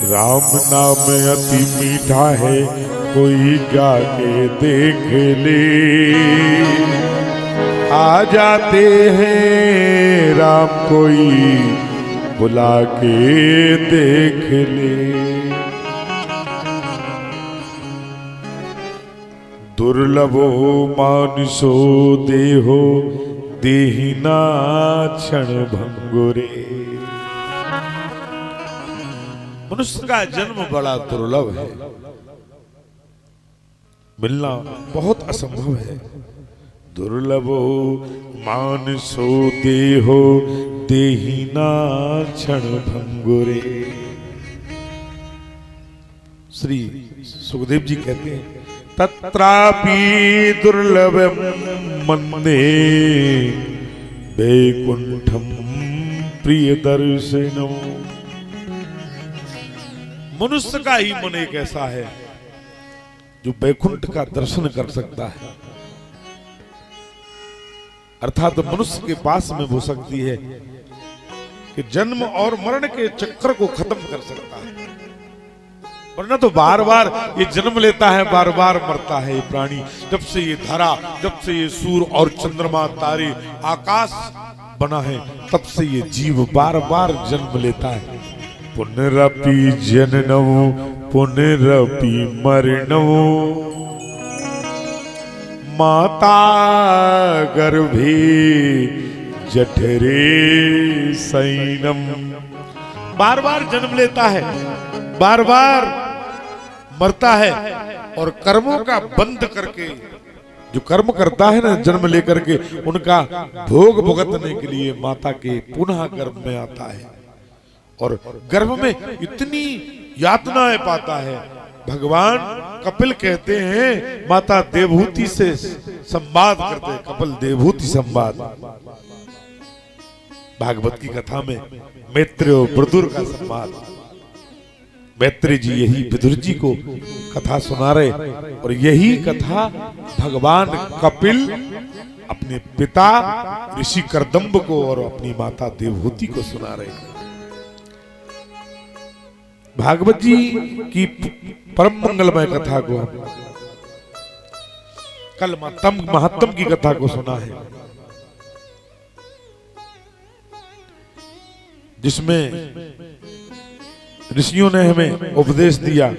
राम नाम अति मीठा है, कोई गा के देख ले। आ जाते हैं राम कोई बुला के देख ले। दुर्लभो मानुषो देहो देहिना क्षण भंगुरे। मनुष्य का जन्म बड़ा दुर्लभ है, मिलना बहुत असंभव है। दुर्लभो मानुषो देहो देहिना क्षण भंगुरे। श्री सुखदेव जी कहते हैं तत्रापि दुर्लभम मन्ये वैकुंठम प्रिय दर्शनम। मनुष्य का ही मन एक ऐसा है जो वैकुंठ का दर्शन कर सकता है। अर्थात मनुष्य के पास में वो शक्ति है कि जन्म और मरण के चक्र को खत्म कर सकता है। वरना तो बार बार ये जन्म लेता है, बार बार मरता है ये प्राणी। जब से ये धरा, जब से ये सूर्य और चंद्रमा तारे आकाश बना है, तब से ये जीव बार बार जन्म लेता है। पुनरपि जननम पुनरपि मरणम माता गर्भे जठरे सैनम। बार बार जन्म लेता है, बार बार मरता है, और कर्मों का बंद करके जो कर्म करता है ना जन्म लेकर के, उनका भोग भुगतने के लिए माता के पुनः गर्भ में आता है। और गर्भ में इतनी यातनाएं पाता है। भगवान कपिल कहते हैं माता देवहूति से संवाद करते हैं, कपिल देवहूति संवाद। भागवत की कथा में मैत्रेय और विदुर का संवाद। मैत्रेय जी यही विदुर जी को कथा सुना रहे, और यही कथा भगवान कपिल अपने पिता ऋषि करदम्ब को और अपनी माता देवहूति को सुना रहे। भागवत जी की परम मंगलमय कथा को कल महात्म की कथा को सुना है, जिसमें ऋषियों ने हमें उपदेश दिया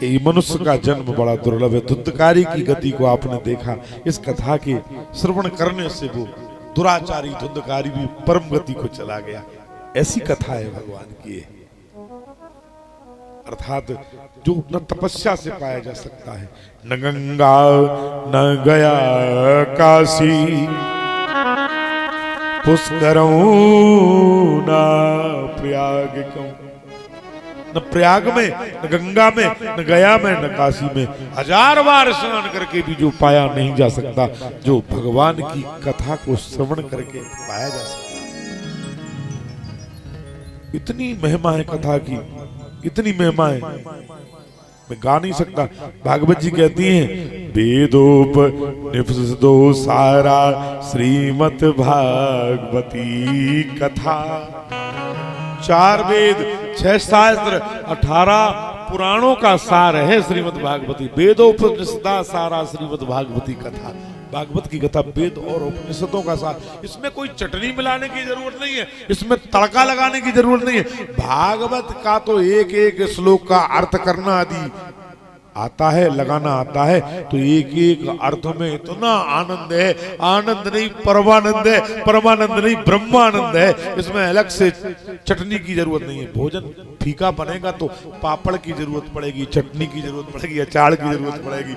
कि मनुष्य का जन्म बड़ा दुर्लभ है। धुंधकारी की गति को आपने देखा, इस कथा के श्रवण करने से वो दुराचारी धुंधकारी भी परम गति को चला गया। ऐसी कथा है भगवान की, अर्थात जो न तपस्या से पाया जा सकता है। न गंगा न गया काशी पुष्करम न प्रयाग क्यों। न प्रयाग में, न गंगा में, न गया में, न काशी में 1000 बार स्नान करके भी जो पाया नहीं जा सकता, जो भगवान की कथा को श्रवण करके पाया जा सकता। इतनी महिमा है कथा की, इतनी महिमा है, मैं गा नहीं सकता। भागवत जी कहती हैं वेदोपनिषदो सारा श्रीमद् भागवती कथा। 4 वेद 6 शास्त्र 18 पुराणों का सार है श्रीमद् भागवती। वेदोपनिषदा सारा श्रीमद् भागवती कथा। भागवत की कथा वेद और उपनिषदों का सार। इसमें कोई चटनी मिलाने की जरूरत नहीं है, इसमें तड़का लगाने की जरूरत नहीं है। भागवत का तो एक एक श्लोक का अर्थ करना आदि आता है, लगाना आता है, तो एक एक अर्थ में इतना आनंद है। आनंद नहीं परमानंद है, परमानंद नहीं ब्रह्मानंद है। इसमें अलग से चटनी की जरूरत नहीं है। भोजन फीका बनेगा तो पापड़ की जरूरत पड़ेगी, चटनी की जरूरत पड़ेगी, अचार की जरूरत पड़ेगी,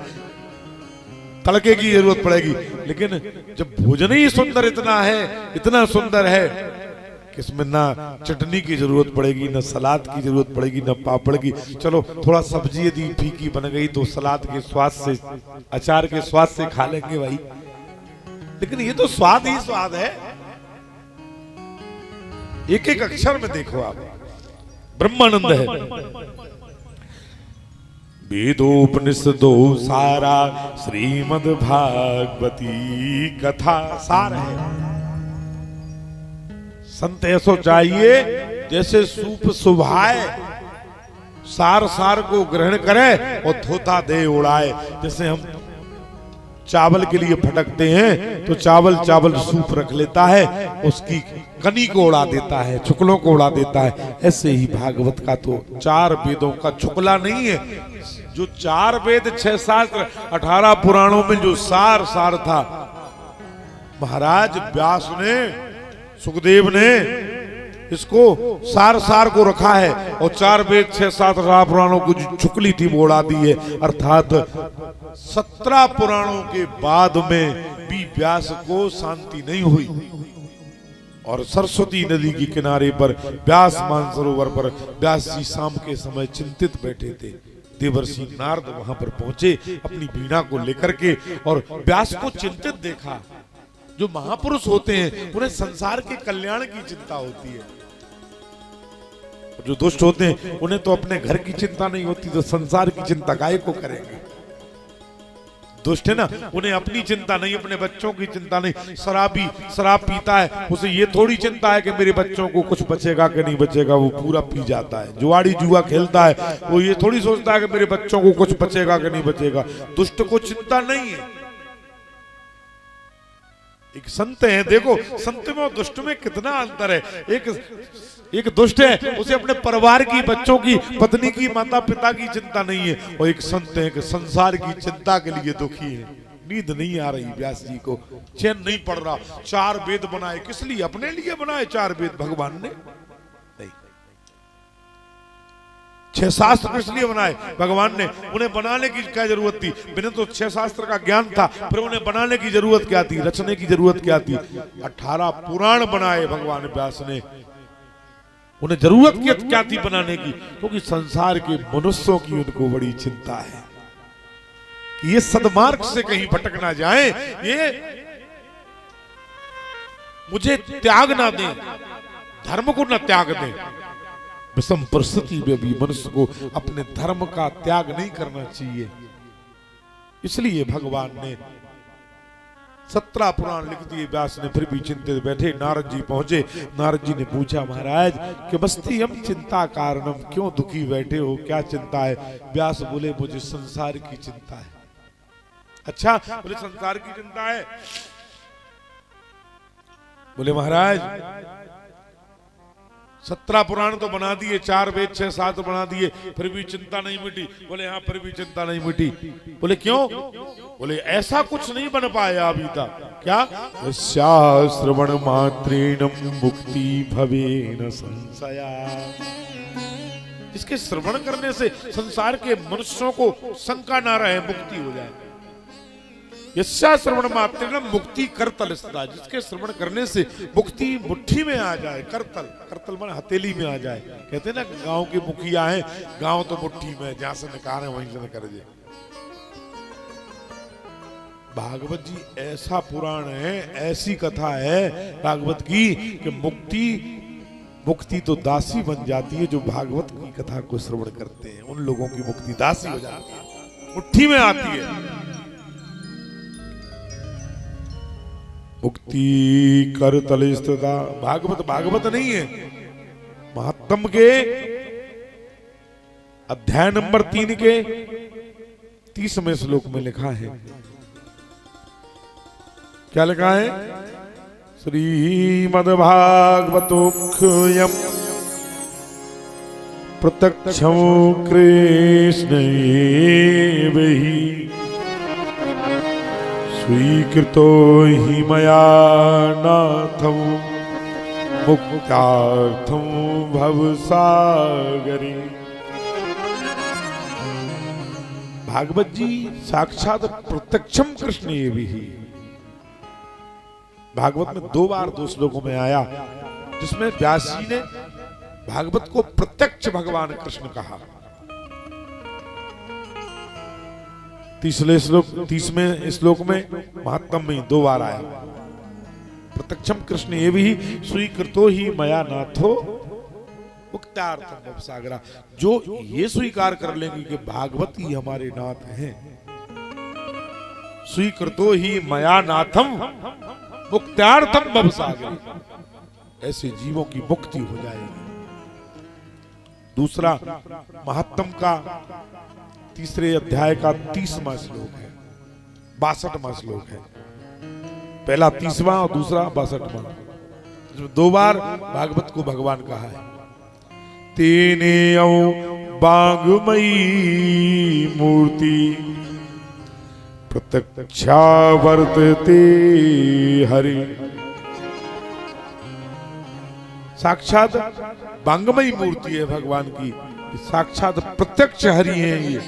तड़के की जरूरत पड़ेगी। लेकिन जब भोजन ही सुंदर इतना है, इतना सुंदर है कि इसमें ना चटनी की जरूरत पड़ेगी, ना सलाद की जरूरत पड़ेगी, ना पापड़ की। चलो थोड़ा सब्जी यदि फीकी बन गई तो सलाद के स्वाद से, अचार के स्वाद से खा लेंगे भाई। लेकिन ये तो स्वाद ही स्वाद है। एक एक अक्षर में देखो आप, ब्रह्मानंद है। वेदोपनिषदो सारा श्रीमद् भागवती कथा सार है। संत ऐसो चाहिए जैसे सूप सुभाए, सार सार को ग्रहण करे और धोता दे उड़ाए। जैसे हम चावल के लिए फटकते हैं तो चावल सूप रख लेता है, उसकी कनी को उड़ा देता है, चुकलों को उड़ा देता है। ऐसे ही भागवत का तो 4 वेदों का चुकला नहीं है। जो 4 वेद 6 शास्त्र 18 पुराणों में जो सार था, महाराज व्यास ने, सुखदेव ने इसको सार को रखा है और 4 वेद 6 7 18 पुराणों को जो चुकली थी वो उड़ा दी है। अर्थात 17 पुराणों के बाद में भी व्यास को शांति नहीं हुई और सरस्वती नदी के किनारे पर व्यास मानसरोवर पर व्यास जी शाम के समय चिंतित बैठे थे। देवर्षि नारद वहां पर पहुंचे अपनी वीणा को लेकर के और व्यास को चिंतित देखा। जो महापुरुष होते हैं उन्हें संसार के कल्याण की चिंता होती है, जो दुष्ट होते हैं उन्हें तो अपने घर की चिंता नहीं होती, तो संसार की चिंता काहे को करेंगे। दुष्ट है ना, उन्हें अपनी चिंता नहीं, अपने बच्चों की चिंता नहीं। शराब पीता है, उसे ये थोड़ी चिंता है कि मेरे बच्चों को कुछ बचेगा कि नहीं बचेगा, वो पूरा पी जाता है। जुआड़ी जुआ खेलता है, वो ये थोड़ी सोचता है कि मेरे बच्चों को कुछ बचेगा कि नहीं बचेगा। दुष्ट को चिंता नहीं है। एक संत है, देखो संत में और दुष्ट में कितना अंतर है। एक दुष्ट है, उसे अपने परिवार की, बच्चों की, पत्नी की, माता पिता की चिंता नहीं है, और एक संत है कि संसार की चिंता के लिए दुखी है। नींद नहीं आ रही व्यास जी को, चैन नहीं पड़ रहा। 4 वेद बनाए, किस लिए? अपने लिए बनाए 4 वेद भगवान ने नहीं। 6 शास्त्र किस लिए बनाए भगवान ने? उन्हें बनाने की क्या जरूरत थी? बिना तो 6 शास्त्र का ज्ञान था, फिर उन्हें बनाने की जरूरत क्या थी, रचने की जरूरत क्या थी? 18 पुराण बनाए भगवान व्यास ने। उन्हें जरूरत क्या थी बनाने की? क्योंकि संसार के मनुष्यों की उनको बड़ी चिंता है कि ये सद्मार्ग से कहीं भटक ना जाए, ये मुझे त्याग ना दें, धर्म को ना त्याग दें। विषम परिस्थिति में भी मनुष्य को अपने धर्म का त्याग नहीं करना चाहिए। इसलिए भगवान ने 17 पुराण लिख दिए व्यास ने, फिर भी चिंतित बैठे। नारद जी पहुंचे। नारद जी ने पूछा, महाराज कि बस्ती हम चिंता कारणम, क्यों दुखी बैठे हो, क्या चिंता है? व्यास बोले, मुझे संसार की चिंता है। अच्छा, बोले संसार की चिंता है? बोले महाराज 17 पुराण तो बना दिए, 4 वेद 6 शास्त्र बना दिए, फिर भी चिंता नहीं मिटी। बोले हाँ, फिर भी चिंता नहीं मिटी। बोले क्यों? बोले ऐसा कुछ नहीं बन पाया अभी तक। क्या? श्रवण मात्रेण मुक्ति भवेन संशया। इसके श्रवण करने से संसार के मनुष्यों को शंका ना रहे, मुक्ति हो जाए। यस्या श्रवण मात्रेण मुक्ति करतल स्थिता, जिसके श्रवण करने से मुक्ति मुट्ठी में आ जाए। करतल माने हथेली में आ जाए। कहते हैं ना, गांव के मुखिया हैं, गांव तो मुट्ठी में, जहां से निकाले वहीं से निकल जाए। भागवत जी ऐसा पुराण है, ऐसी कथा है भागवत की कि मुक्ति तो दासी बन जाती है। जो भागवत की कथा को श्रवण करते हैं उन लोगों की मुक्ति दासी हो जाती है, मुट्ठी में आती है। मुक्ति करतल स्थिता। भागवत नहीं है, महात्म के अध्याय नंबर 3 के 30वें श्लोक में लिखा है। क्या लिखा है? श्रीमद्भागवतोऽयं प्रत्यक्षं कृष्णैव हि स्वीकृतो हि मया नाथं मुक्त्यार्थं भवसागरे। भागवत जी साक्षात प्रत्यक्षम कृष्ण भी ही। भागवत में 2 बार 2 श्लोकों में आया, जिसमें व्यास जी ने भागवत को प्रत्यक्ष भगवान कृष्ण कहा। 30वें श्लोक में महात्म में 2 बार आया। प्रत्यक्षम कृष्ण ये भी स्वीकृतो ही मया नाथो मुक्त्यार्थम भवसागरा। जो ये स्वीकार कर लेंगे कि भागवत ही हमारे नाथ हैं, स्वीकृतो ही मया नाथम मुक्त्यार्थम भवसागरे, ऐसे जीवों की मुक्ति हो जाएगी। दूसरा महात्म का तीसरे अध्याय का 30वां श्लोक है, 62वां श्लोक है। पहला 30वां और दूसरा 62वां। इसमें 2 बार भागवत को भगवान कहा है। तेने बांगमयी मूर्ति प्रत्यक्षा वर्तते हरि। साक्षात बांगमयी मूर्ति है भगवान की, साक्षात प्रत्यक्ष हरि है ये।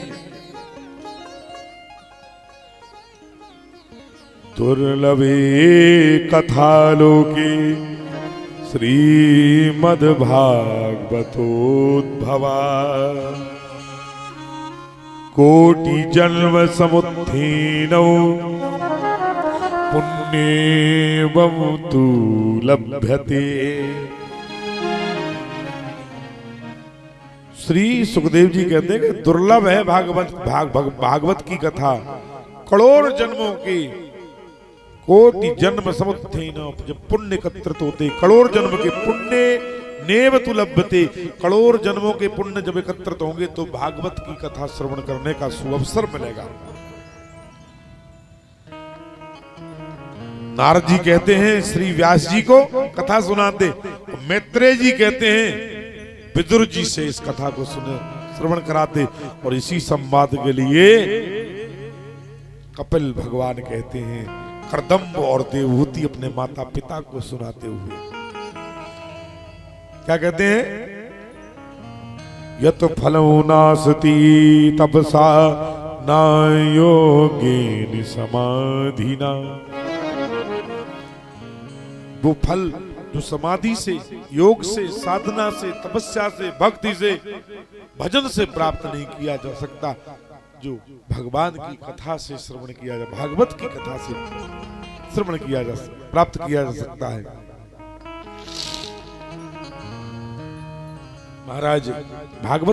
दुर्लभे कथालोके श्रीमद्भागवतोद्भवा कोटि जन्म समुत्थीनौ पुण्येवं तु लभ्यते। श्री सुखदेव जी कहते हैं कि दुर्लभ है भागवत की कथा। करोड़ जन्मों की, कोटि जन्म समुत्थीन, जब पुण्य एकत्रित होते, करोड़ जन्म के पुण्य नेव तु लभ्यते, करोड़ जन्मों के पुण्य जब एकत्रित होंगे तो भागवत की कथा श्रवण करने का सुअवसर मिलेगा। नारद जी कहते हैं श्री व्यास जी को कथा सुनाते, मैत्रेय जी कहते हैं विदुर जी से इस कथा को श्रवण कराते। और इसी संवाद के लिए कपिल भगवान कहते हैं कर्दम्ब और देवहूति अपने माता पिता को सुनाते हुए क्या कहते हैं? यत फलो नासति तपसा न योगेन समाधिना। वो फल जो समाधि से, योग से, साधना से, तपस्या से, भक्ति से, भजन से प्राप्त नहीं किया जा सकता, जो भगवान की कथा से श्रवण किया जा, भागवत की कथा से श्रवण किया जा, प्राप्त किया जा सकता है। महाराज भागवत